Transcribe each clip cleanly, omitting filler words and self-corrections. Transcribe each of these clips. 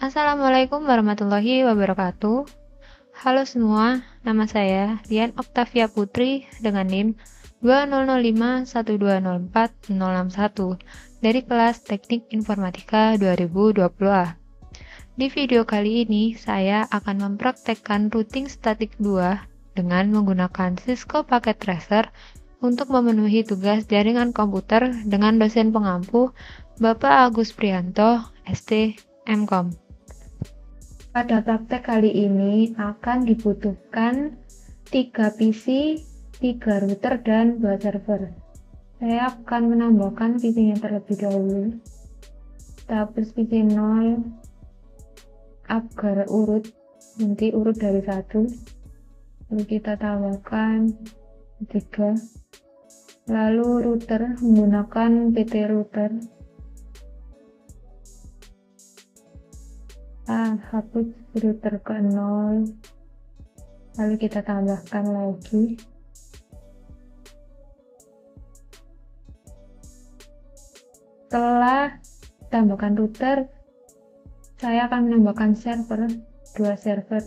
Assalamualaikum warahmatullahi wabarakatuh. Halo semua, nama saya Rian Oktavia Putri dengan NIM 2005120461 dari kelas Teknik Informatika 2020A. Di video kali ini, saya akan mempraktekkan routing statik 2 dengan menggunakan Cisco Packet Tracer untuk memenuhi tugas jaringan komputer dengan dosen pengampu Bapak Agus Prianto, ST, MKOM. Pada praktek kali ini akan dibutuhkan 3 PC, 3 router, dan 2 server. Saya akan menambahkan PC-nya terlebih dahulu. Kita hapus PC 0 agar urut, nanti urut dari 1. Lalu kita tambahkan 3. Lalu router menggunakan PT router. Hapus router ke 0, lalu kita tambahkan lagi. Setelah tambahkan router, saya akan menambahkan server, 2 server.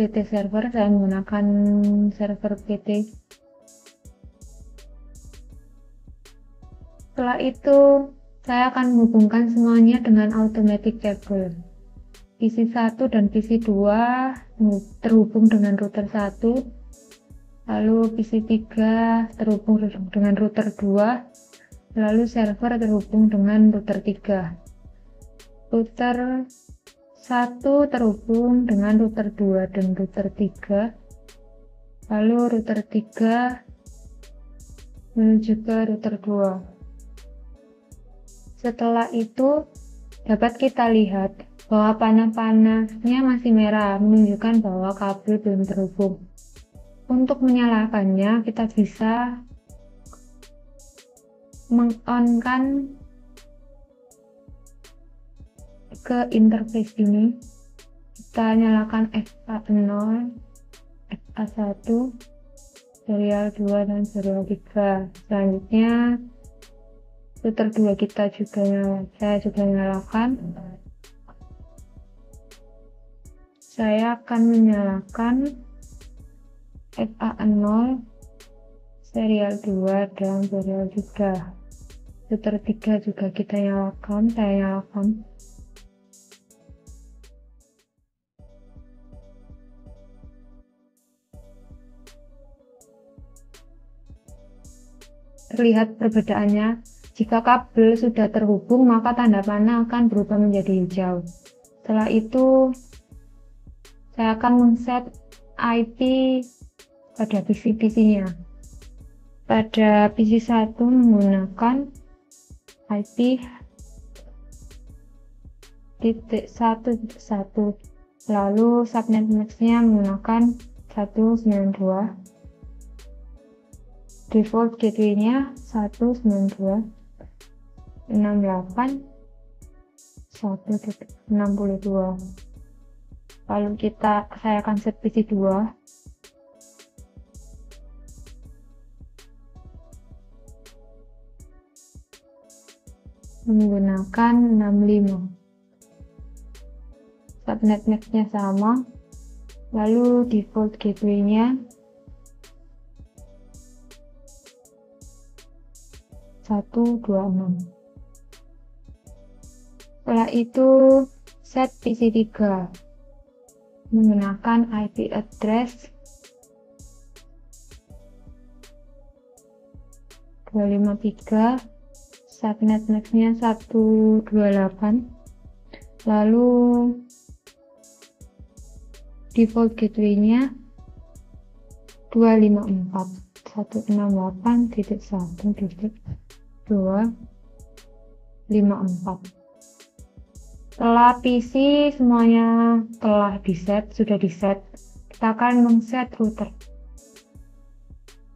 PT server, saya menggunakan server PT. Setelah itu, saya akan menghubungkan semuanya dengan automatic cable. PC 1 dan PC 2 terhubung dengan router 1, lalu PC 3 terhubung dengan router 2, lalu server terhubung dengan router 3. Router 1 terhubung dengan router 2 dan router 3, lalu router 3 menuju ke router 2. Setelah itu dapat kita lihat bahwa panah-panahnya masih merah, menunjukkan bahwa kabel belum terhubung. Untuk menyalakannya, kita bisa meng-on-kan ke interface ini. Kita nyalakan FA0, FA1, serial 2 dan serial 3. Selanjutnya router 2 kita juga saya juga nyalakan. Saya akan menyalakan FA0, serial 2 dan serial 3. Router 3 juga kita nyalakan, saya nyalakan. Terlihat perbedaannya. Jika kabel sudah terhubung, maka tanda panah akan berubah menjadi hijau. Setelah itu, saya akan men-set IP pada PC-nya. Pada PC 1 menggunakan IP .1.1, lalu subnet max-nya menggunakan 192. Default gateway-nya 192.168.1.62. Lalu saya akan set PC 2. Menggunakan 65. Subnet max-nya sama. Lalu default gateway-nya 126. Setelah itu set PC 3 menggunakan IP address 253, subnet max-nya 128, lalu default gateway-nya 254.168.1.254. Setelah PC semuanya sudah diset, kita akan men-set router.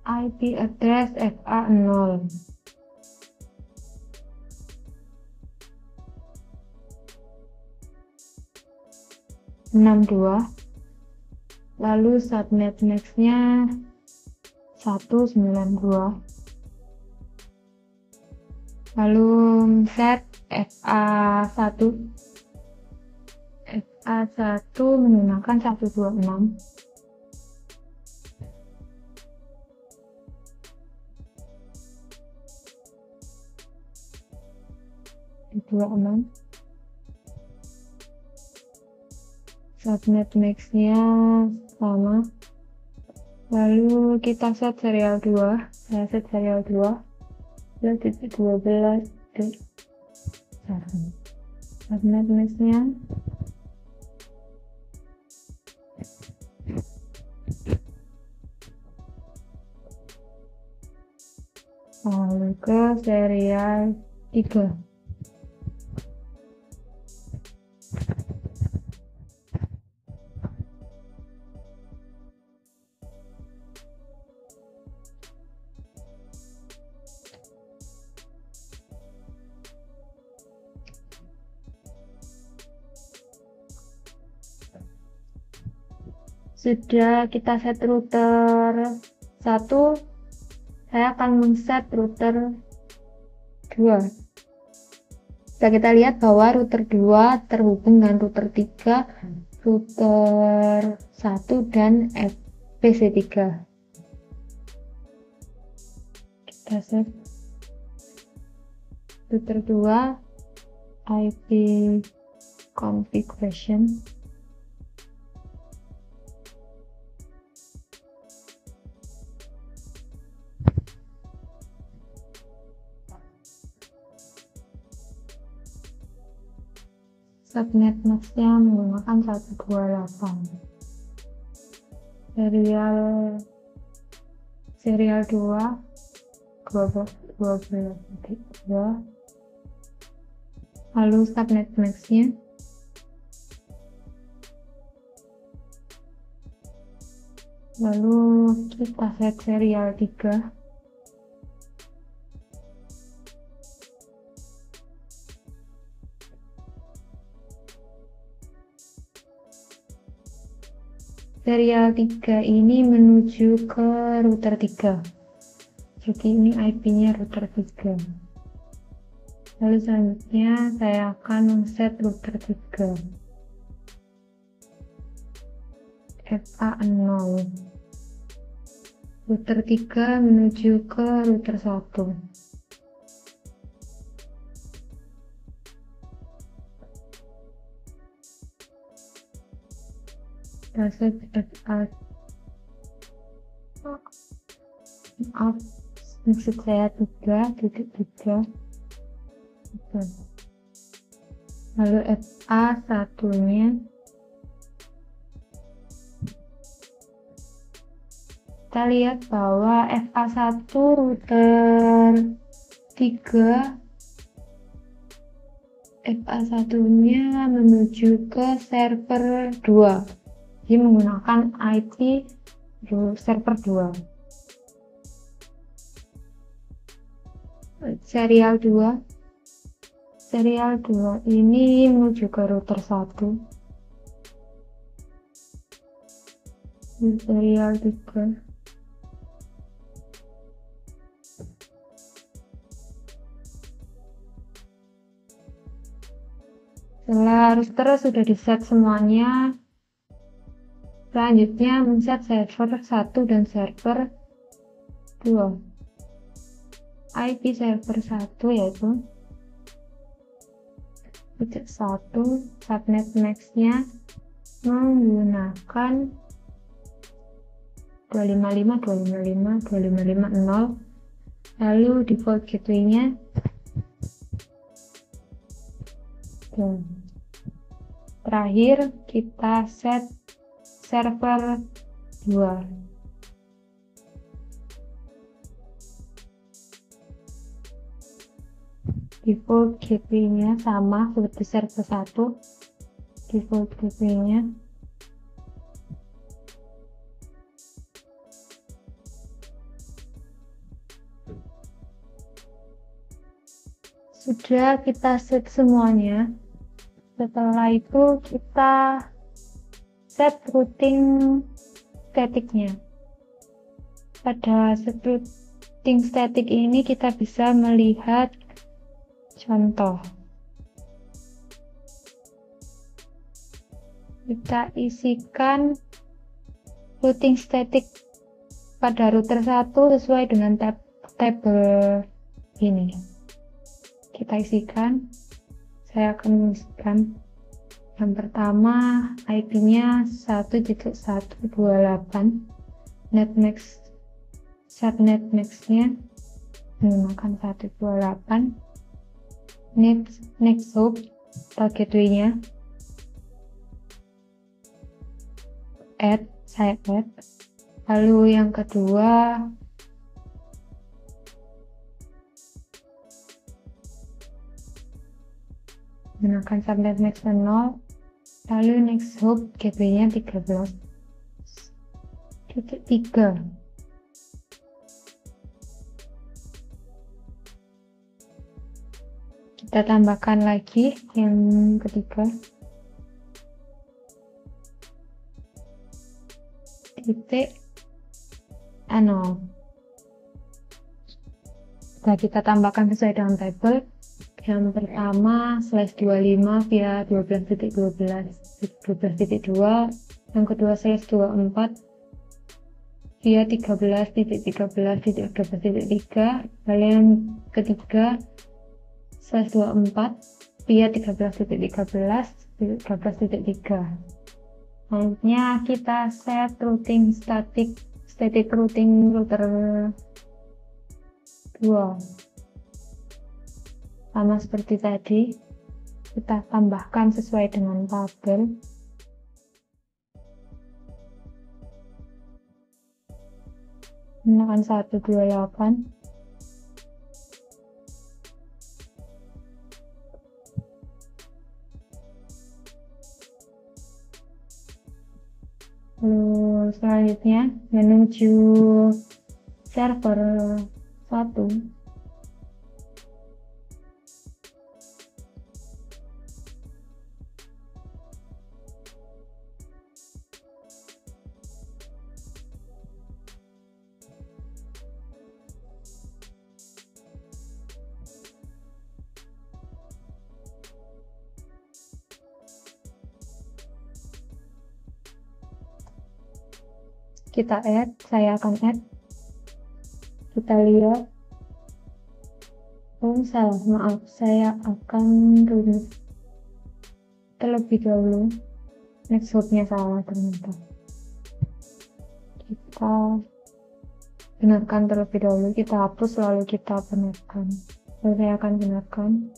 IP address FA0. Lalu subnet max-nya 192. Lalu set FA1 menggunakan 126. Subnet max-nya sama. Lalu kita set serial 2. Saya set serial 2. 12 subnet max-nya lalu ke serial 3. Sudah kita set router 1, saya akan men-set router 2. Bisa kita lihat bahwa router 2 terhubung dengan router 3, router 1 dan PC3. Kita set router 2 IP configuration. Subnet max-nya menggunakan 128. Serial 2 12. Lalu subnet max-nya lalu kita set serial 3. Serial 3 ini menuju ke router 3. Jadi ini IP-nya router 3. Lalu selanjutnya saya akan men-set router 3. FA0. Router 3 menuju ke router 1. Set maksud saya 3.3. Lalu FA1 nya kita lihat bahwa FA1 router 3 FA1 nya menuju ke server 2. Jadi menggunakan IP server 2. Serial 2 ini menuju ke router 1. Serial 3 setelah router sudah di set semuanya, selanjutnya men-set server 1 dan server 2. IP server 1 yaitu 1, subnet max-nya menggunakan 255.255.255.0. Lalu default gateway-nya terakhir kita set server 2. Default gateway-nya sama seperti server 1. Default gateway-nya sudah kita set semuanya. Setelah itu kita set routing statiknya. Pada routing statik ini kita bisa melihat contoh. Kita isikan routing statik pada router 1 sesuai dengan tabel ini. Kita isikan. Saya akan mengisikan yang pertama, IP-nya 1.128, netmax subnet max-nya menggunakan 128, next hop atau gateway-nya saya add. Lalu yang kedua, menggunakan subnet max 0, lalu next hop gateway-nya 13.3. Kita tambahkan lagi yang ketiga, titik 0. Nah, kita tambahkan sesuai dengan tabel. Yang pertama /25 via 12.12.2, yang kedua /24 via 13.13.12.3, lalu yang ketiga /24 via 13.13.13.3. Selanjutnya kita set routing static routing router 2. Sama seperti tadi, kita tambahkan sesuai dengan tabel. Menggunakan 128. Lalu selanjutnya menuju server 1. Kita saya akan add. Kita lihat. Oh, salah, maaf. Saya akan remove terlebih dahulu. Next hop-nya salah ternyata. Kita benarkan terlebih dahulu. Kita hapus lalu kita benarkan. Lalu saya akan benarkan.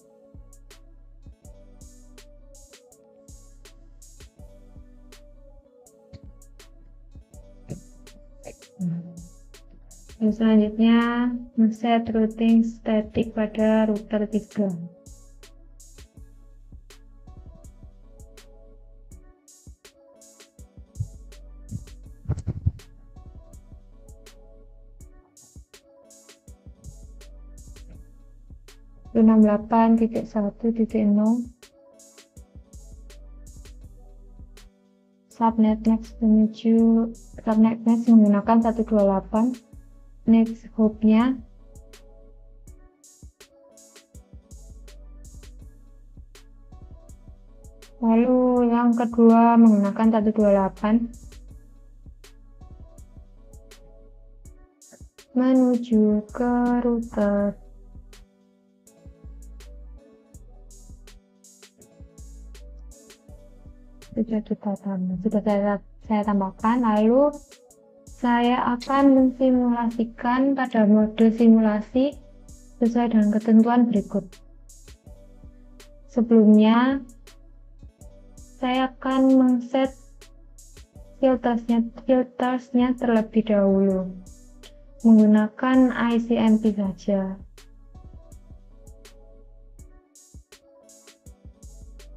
Dan selanjutnya set routing static pada router 3. (68.1.0) subnet max menuju subnet max menggunakan 128. Next hop-nya lalu yang kedua menggunakan 128 menuju ke router. Sudah saya tambahkan. Lalu saya akan mensimulasikan pada mode simulasi sesuai dengan ketentuan berikut. Sebelumnya, saya akan men-set filtersnya terlebih dahulu menggunakan ICMP saja.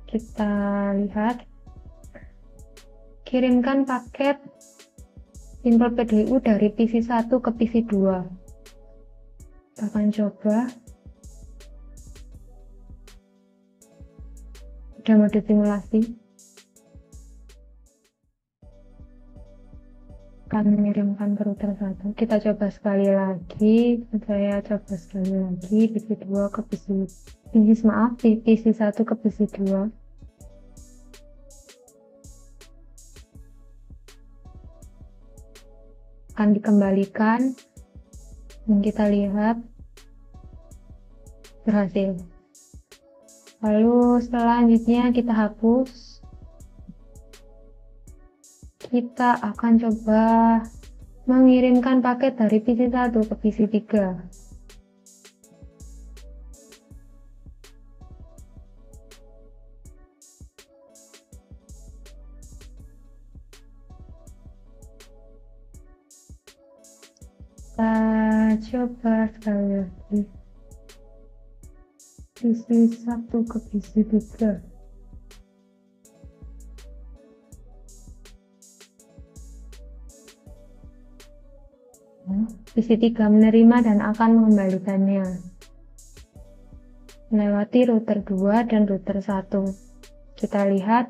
Kita lihat, kirimkan paket Simple PDU dari PC 1 ke PC 2. Kita akan coba. Ada mode simulasi. akan mengirimkan ke router 1. Kita coba sekali lagi. Saya coba sekali lagi PC 2 ke PC 1 ke PC 2. Akan dikembalikan dan kita lihat berhasil. Lalu selanjutnya kita hapus. Kita akan coba mengirimkan paket dari PC 1 ke PC 3. Kita coba sekali lagi. PC 1 ke PC 3. PC 3 menerima dan akan mengembalikannya melewati router 2 dan router 1. Kita lihat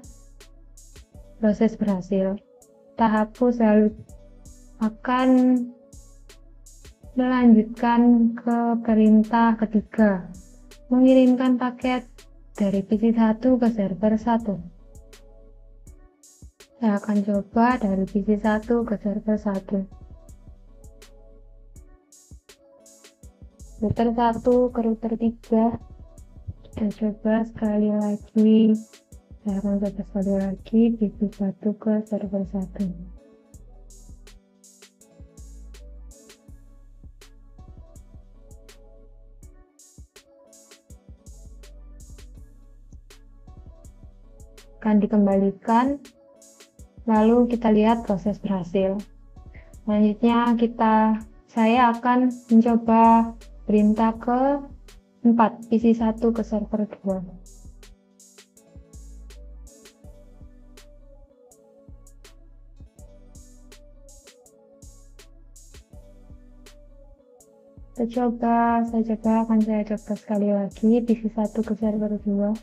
proses berhasil. Kita hapus lalu akan melanjutkan ke perintah ketiga, mengirimkan paket dari PC 1 ke server 1. Saya akan coba dari PC 1 ke server 1. Router 1 ke router 3. Kita coba sekali lagi. Saya akan coba sekali lagi PC 1 ke server 1. Akan dikembalikan, lalu kita lihat proses berhasil. Selanjutnya saya akan mencoba perintah ke 4, PC 1 ke server 2. Saya coba sekali lagi PC 1 ke server 2.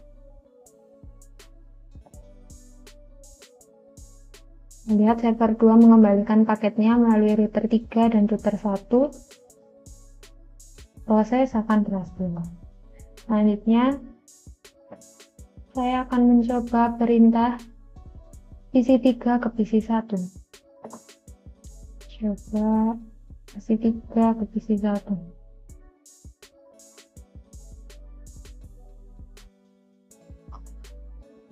Lihat server 2 mengembalikan paketnya melalui router 3 dan router 1. Proses akan berhasil. Selanjutnya, saya akan mencoba perintah PC 3 ke PC 1. Coba PC 3 ke PC 1.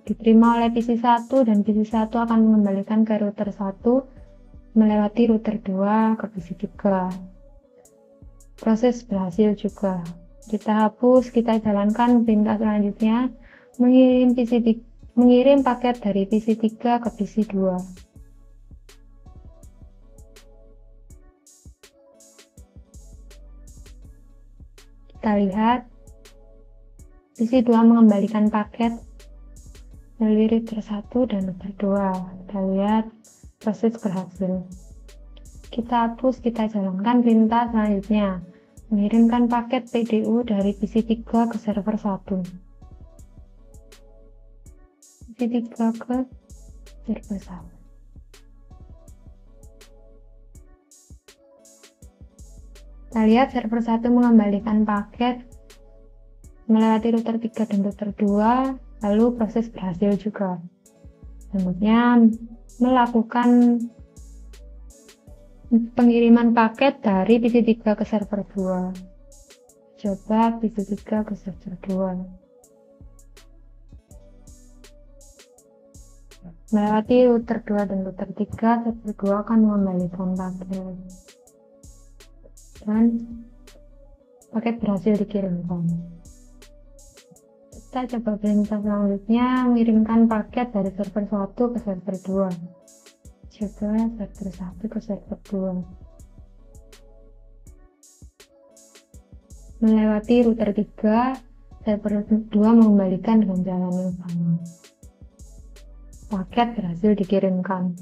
Diterima oleh PC 1 dan PC 1 akan mengembalikan ke router 1 melewati router 2 ke PC 3. Proses berhasil juga. Kita hapus, kita jalankan perintah selanjutnya, mengirim paket dari PC 3 ke PC 2. Kita lihat PC 2 mengembalikan paket melalui router 1 dan router 2. Kita lihat proses berhasil. Kita hapus, kita jalankan perintah selanjutnya, mengirimkan paket PDU dari PC 3 ke server 1. PC 3 ke server 1. Kita lihat server 1 mengembalikan paket melewati router 3 dan router 2. Lalu proses berhasil juga. Selanjutnya melakukan pengiriman paket dari PC 3 ke server 2. Coba PC 3 ke server 2. Melewati router 2 dan router 3, server 2 akan mengembalikan paket. Dan paket berhasil dikirimkan. Kita coba perintah selanjutnya, mengirimkan paket dari server 1 ke server 2. Coba server 1 ke server 2. Melewati router 3, server 2 mengembalikan dengan jalan yang sama. Paket berhasil dikirimkan.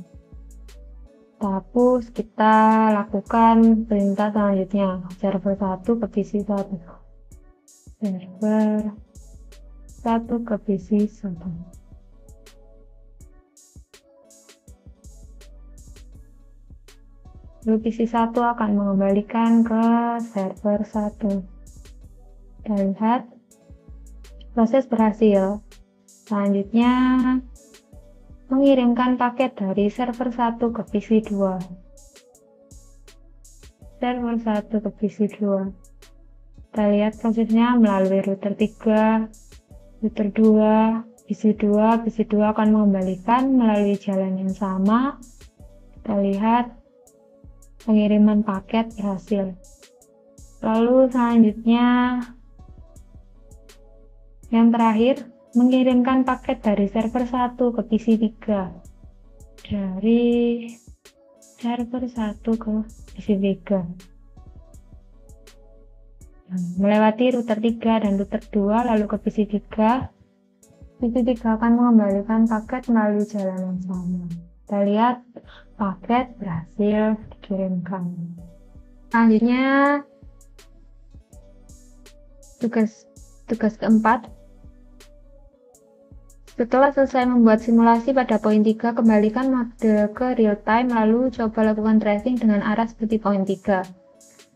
Kita hapus, kita lakukan perintah selanjutnya, server 1 ke PC 1. Server 1 ke PC 1. Lalu PC1 akan mengembalikan ke server 1. Kita lihat proses berhasil. Selanjutnya mengirimkan paket dari server 1 ke PC2. Server 1 ke PC2. Kita lihat prosesnya melalui router 3, router 2, PC2. PC2 akan mengembalikan melalui jalan yang sama. Kita lihat pengiriman paket berhasil. Lalu selanjutnya yang terakhir, mengirimkan paket dari server 1 ke PC3. Dari server 1 ke PC3. Melewati router 3 dan router 2 lalu ke PC3. PC3 akan mengembalikan paket melalui jalan yang sama. Kita lihat paket berhasil dikirimkan. Selanjutnya tugas keempat. Setelah selesai membuat simulasi pada poin 3, kembalikan model ke real time lalu coba lakukan tracing dengan arah seperti poin 3.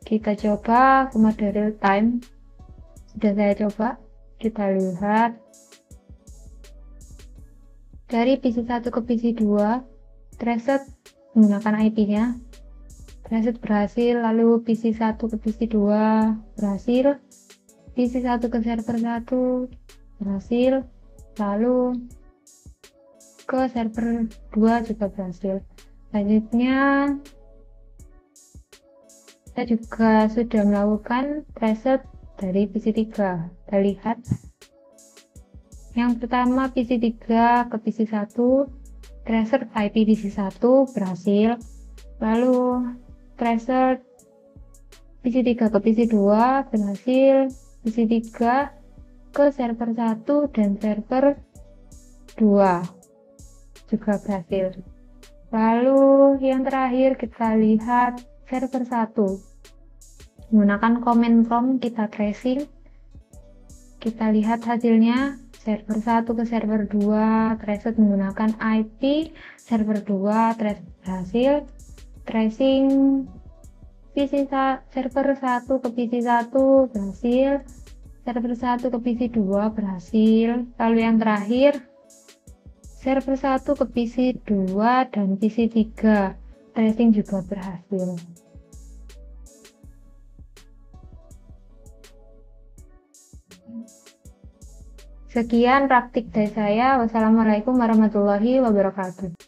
Kita coba ke mode real time. Sudah saya coba. Kita lihat dari PC1 ke PC2 traced menggunakan IP-nya. Traced berhasil, lalu PC1 ke PC2 berhasil. PC1 ke server 1 berhasil, lalu ke server 2 juga berhasil. Selanjutnya kita juga sudah melakukan traced dari PC3. Kita lihat yang pertama PC3 ke PC1 traced IP PC1 berhasil, lalu traced PC3 ke PC2 berhasil, PC3 ke server 1 dan server 2 juga berhasil. Lalu yang terakhir kita lihat server 1 menggunakan command prompt kita tracing. Kita lihat hasilnya server 1 ke server 2 traced menggunakan IP server 2 berhasil. Tracing server 1 ke PC1 berhasil, server 1 ke PC2 berhasil. Lalu yang terakhir server 1 ke PC2 dan PC3 tracing juga berhasil. Sekian praktik dari saya. Wassalamualaikum warahmatullahi wabarakatuh.